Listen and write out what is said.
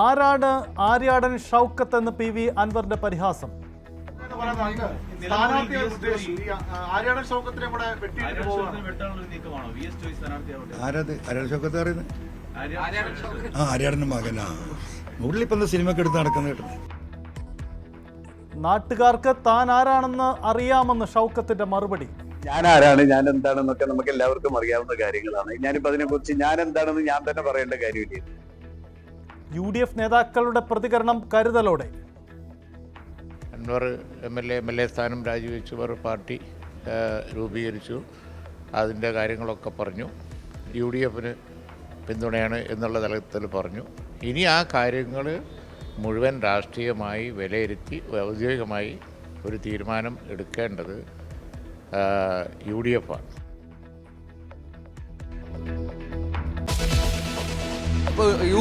ആരാണ് ആര്യാടൻ ഷൗക്കത്ത് എന്ന് PV അൻവറിന്റെ പരിഹാസം. ആര്യാടന്റെ മകനാ മുള്ളിപ്പന്ത സിനിമക്ക് എടുത്ത് നടക്കുന്ന കേട്ടത്. നാട്ടുകാർക്ക് താൻ ആരാണെന്ന് അറിയാമെന്ന് ഷൗക്കത്തിന്റെ മറുപടി. ഞാൻ ആരാണ്, ഞാൻ എന്താണെന്നൊക്കെ നമുക്ക് എല്ലാവർക്കും അറിയാവുന്ന കാര്യങ്ങളാണ്. ഞാനിപ്പോ അതിനെക്കുറിച്ച് ഞാൻ എന്താണെന്ന് ഞാൻ തന്നെ പറയേണ്ട കാര്യമില്ല. UDF നേതാക്കളുടെ പ്രതികരണം കരുതലോടെ. അൻവർ MLA സ്ഥാനം രാജിവെച്ചവർ പാർട്ടി രൂപീകരിച്ചു, അതിൻ്റെ കാര്യങ്ങളൊക്കെ പറഞ്ഞു. UDFന് പിന്തുണയാണ് എന്നുള്ള തലത്തിൽ പറഞ്ഞു. ഇനി ആ കാര്യങ്ങൾ മുഴുവൻ രാഷ്ട്രീയമായി വിലയിരുത്തി ഔദ്യോഗികമായി ഒരു തീരുമാനം എടുക്കേണ്ടത് UDF ആണ്. അപ്പോൾ